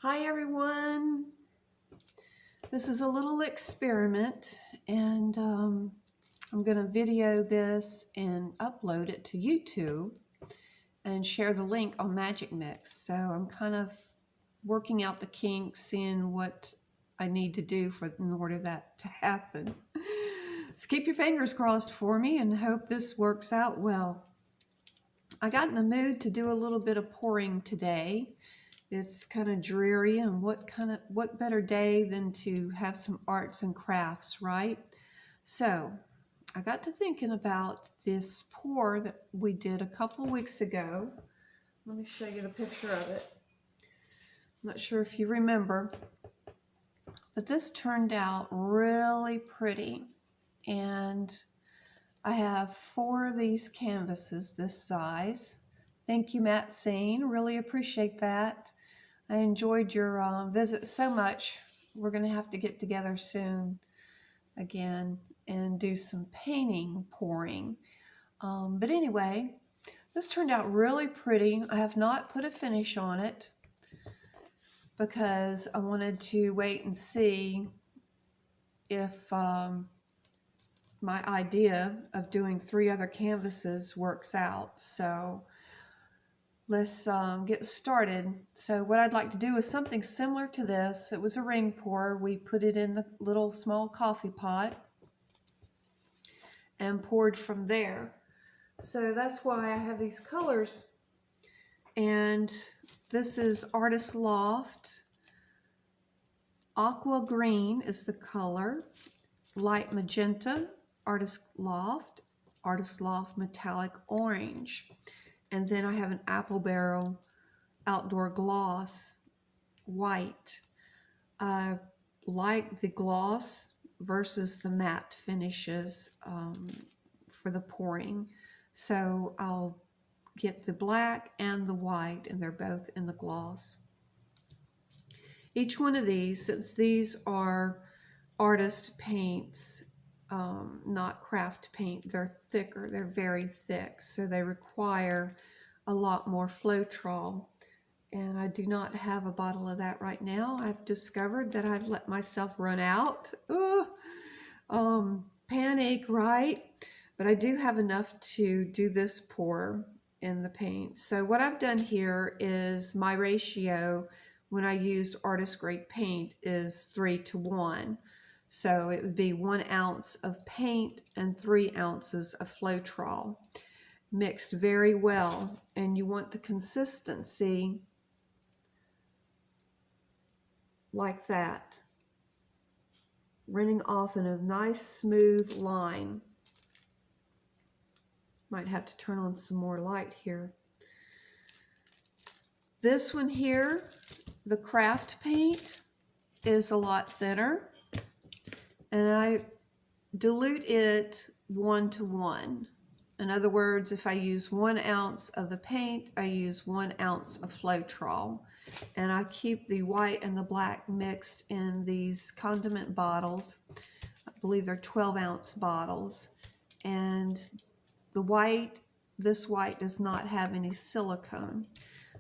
Hi everyone, this is a little experiment and I'm going to video this and upload it to YouTube and share the link on Magic Mix. So I'm kind of working out the kinks, seeing what I need to do in order that to happen. So keep your fingers crossed for me and hope this works out well. I got in the mood to do a little bit of pouring today. It's kind of dreary, and what better day than to have some arts and crafts, right? So I got to thinking about this pour that we did a couple weeks ago. Let me show you the picture of it. I'm not sure if you remember, but this turned out really pretty. And I have 4 of these canvases this size. Thank you, Matt Sane. Really appreciate that. I enjoyed your visit so much. We're going to have to get together soon again and do some painting pouring. But anyway, this turned out really pretty. I have not put a finish on it because I wanted to wait and see if my idea of doing 3 other canvases works out. So let's get started. So what I'd like to do is something similar to this. It was a ring pour. We put it in the little small coffee pot and poured from there. So that's why I have these colors. And this is Artist Loft. Aqua green is the color. Light magenta, Artist Loft metallic orange. And then I have an apple barrel outdoor gloss white. I like the gloss versus the matte finishes for the pouring, so I'll get the black and the white, and they're both in the gloss. Each one of these, since these are artist paints, not craft paint, they're thicker, they're very thick, so they require a lot more Flotrole. And I do not have a bottle of that right now. I've discovered that I've let myself run out. Panic, right? But I do have enough to do this pour in the paint. So what I've done here is my ratio when I used artist grade paint is 3:1. So it would be 1 ounce of paint and 3 ounces of Flotrole mixed very well. And you want the consistency like that, running off in a nice smooth line. Might have to turn on some more light here. This one here, the craft paint, is a lot thinner, and I dilute it 1:1. In other words, if I use 1 ounce of the paint, I use 1 ounce of Flotrole. And I keep the white and the black mixed in these condiment bottles. I believe they're 12-ounce bottles. And the white, this white does not have any silicone.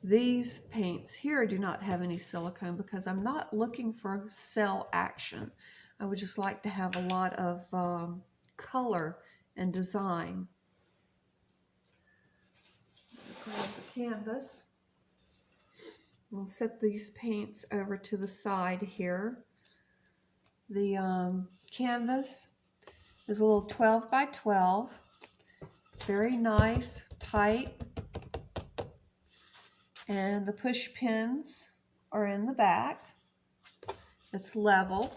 These paints here do not have any silicone because I'm not looking for cell action. I would just like to have a lot of color and design. Grab the canvas. We'll set these paints over to the side here. The canvas is a little 12 by 12, very nice, tight, and the push pins are in the back. It's level.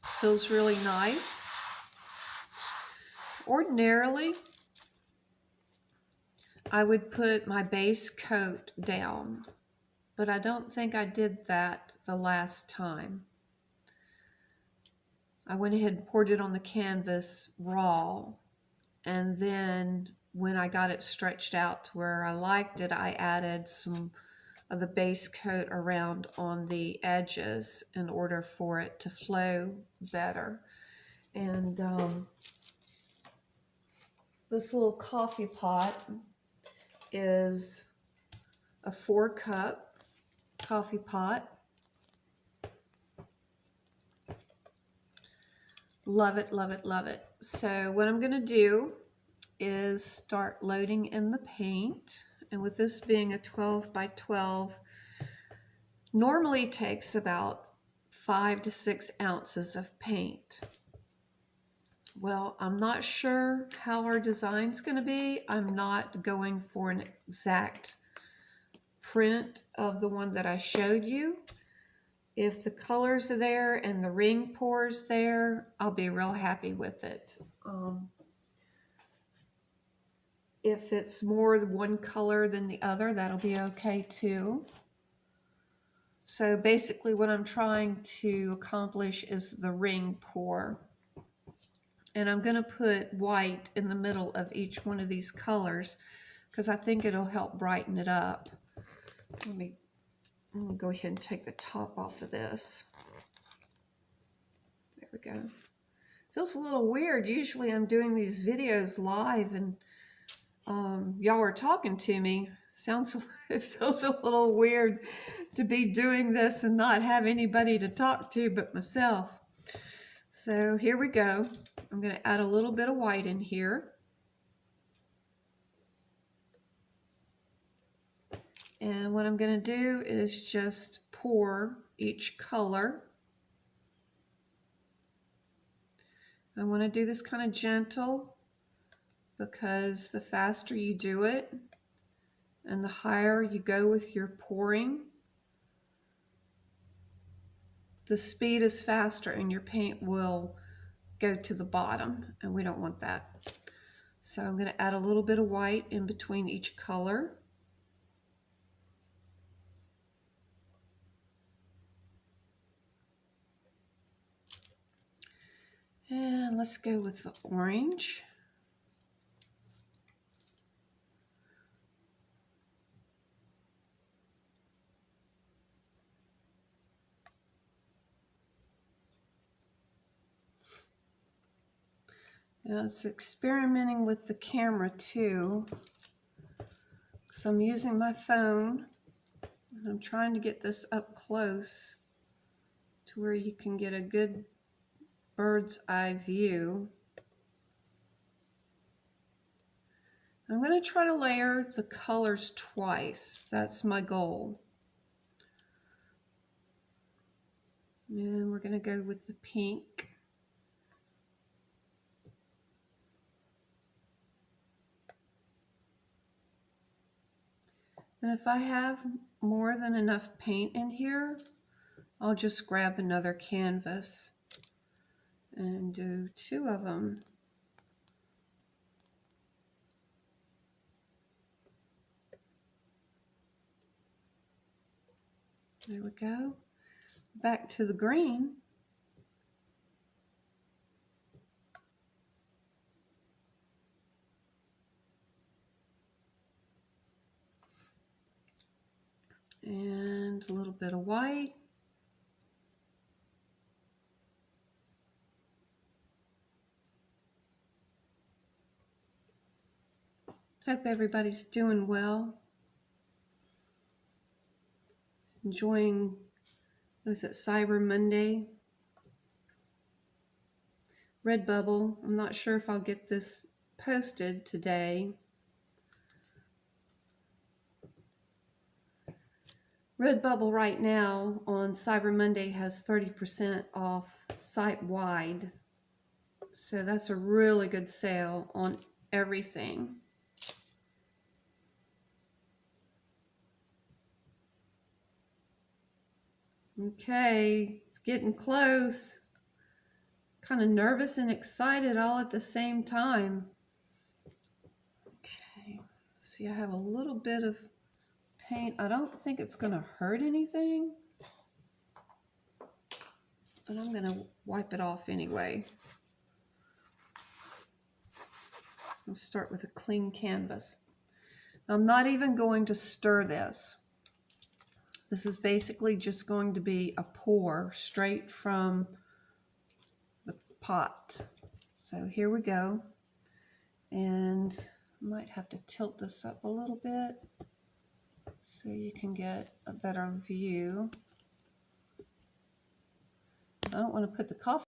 Feels really nice. Ordinarily, I would put my base coat down, but I don't think I did that the last time. I went ahead and poured it on the canvas raw, and then when I got it stretched out to where I liked it, I added some of the base coat around on the edges in order for it to flow better. And this little coffee pot is a 4-cup coffee pot. Love it, love it, love it. So what I'm going to do is start loading in the paint. And with this being a 12 by 12, normally takes about 5 to 6 ounces of paint. Well, I'm not sure how our design's going to be. I'm not going for an exact print of the one that I showed you. If the colors are there and the ring pours there, I'll be real happy with it. If it's more one color than the other, that'll be okay too. So basically what I'm trying to accomplish is the ring pour. And I'm going to put white in the middle of each one of these colors because I think it'll help brighten it up. I'm going to go ahead and take the top off of this. There we go. Feels a little weird. Usually I'm doing these videos live and y'all are talking to me. It feels a little weird to be doing this and not have anybody to talk to but myself. So here we go. I'm going to add a little bit of white in here. And what I'm going to do is just pour each color. I want to do this kind of gentle because the faster you do it and the higher you go with your pouring, the speed is faster and your paint will go to the bottom, and we don't want that. So I'm going to add a little bit of white in between each color. And let's go with the orange. Now it's experimenting with the camera too, because I'm using my phone and I'm trying to get this up close to where you can get a good bird's eye view. I'm going to try to layer the colors twice. That's my goal. And we're going to go with the pink. And if I have more than enough paint in here, I'll just grab another canvas and do 2 of them. There we go. Back to the green. And a little bit of white. Hope everybody's doing well. Enjoying, what is it, Cyber Monday? Redbubble. I'm not sure if I'll get this posted today. Redbubble right now on Cyber Monday has 30% off site-wide. So that's a really good sale on everything. Okay, it's getting close. Kind of nervous and excited all at the same time. Okay, see, I have a little bit of paint. I don't think it's going to hurt anything, but I'm going to wipe it off anyway. I'll start with a clean canvas. I'm not even going to stir this. This is basically just going to be a pour straight from the pot. So here we go. And I might have to tilt this up a little bit. so you can get a better view. I don't want to put the coffee